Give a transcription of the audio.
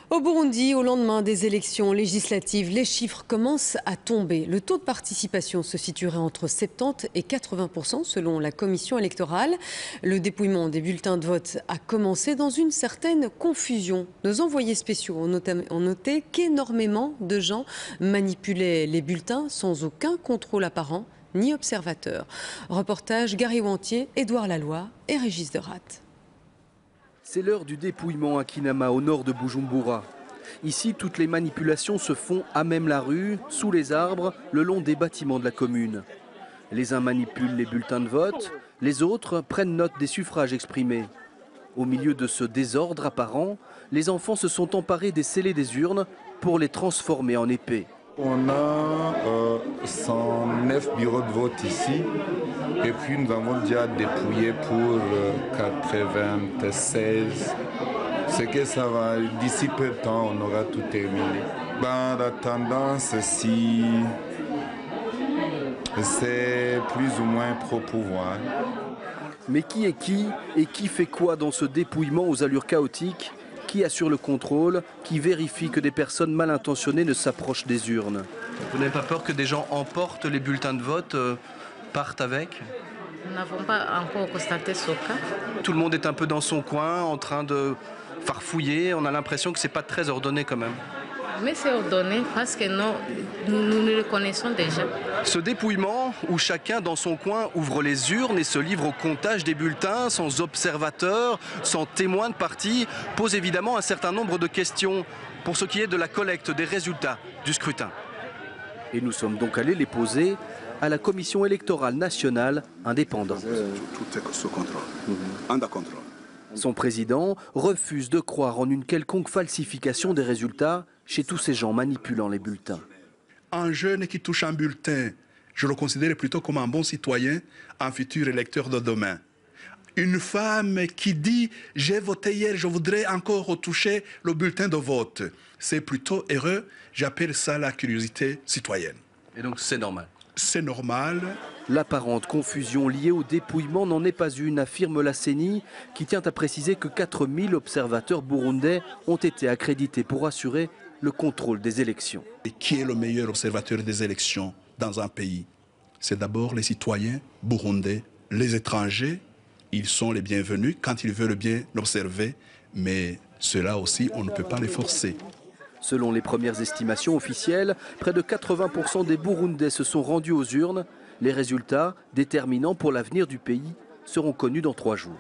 Au Burundi, au lendemain des élections législatives, les chiffres commencent à tomber. Le taux de participation se situerait entre 70 et 80% selon la commission électorale. Le dépouillement des bulletins de vote a commencé dans une certaine confusion. Nos envoyés spéciaux ont noté qu'énormément de gens manipulaient les bulletins sans aucun contrôle apparent ni observateur. Reportage Gary Wantier, Édouard Laloy et Régis Derat. C'est l'heure du dépouillement à Kinama, au nord de Bujumbura. Ici, toutes les manipulations se font à même la rue, sous les arbres, le long des bâtiments de la commune. Les uns manipulent les bulletins de vote, les autres prennent note des suffrages exprimés. Au milieu de ce désordre apparent, les enfants se sont emparés des scellés des urnes pour les transformer en épées. On a 109 bureaux de vote ici et puis nous avons déjà dépouillé pour 96. C'est que ça va, d'ici peu de temps, on aura tout terminé. La tendance, si c'est plus ou moins pro-pouvoir. Mais qui est qui et qui fait quoi dans ce dépouillement aux allures chaotiques? Qui assure le contrôle? Qui vérifie que des personnes mal intentionnées ne s'approchent des urnes? Vous n'avez pas peur que des gens emportent les bulletins de vote, partent avec? Nous n'avons pas encore constaté ce cas. Tout le monde est un peu dans son coin, en train de farfouiller. On a l'impression que c'est pas très ordonné quand même. Mais c'est ordonné parce que nous le connaissons déjà. Ce dépouillement, où chacun dans son coin ouvre les urnes et se livre au comptage des bulletins, sans observateur, sans témoin de parti, pose évidemment un certain nombre de questions pour ce qui est de la collecte des résultats du scrutin. Et nous sommes donc allés les poser à la Commission électorale nationale indépendante. Tout est sous contrôle, under contrôle. Son président refuse de croire en une quelconque falsification des résultats chez tous ces gens manipulant les bulletins. Un jeune qui touche un bulletin, je le considère plutôt comme un bon citoyen, un futur électeur de demain. Une femme qui dit « j'ai voté hier, je voudrais encore retoucher le bulletin de vote », c'est plutôt heureux, j'appelle ça la curiosité citoyenne. Et donc c'est normal? C'est normal. L'apparente confusion liée au dépouillement n'en est pas une, affirme la CENI, qui tient à préciser que 4000 observateurs burundais ont été accrédités pour assurer le contrôle des élections. Et qui est le meilleur observateur des élections dans un pays? C'est d'abord les citoyens burundais. Les étrangers, ils sont les bienvenus quand ils veulent bien l'observer, mais cela aussi, on ne peut pas les forcer. Selon les premières estimations officielles, près de 80% des Burundais se sont rendus aux urnes. Les résultats, déterminants pour l'avenir du pays, seront connus dans 3 jours.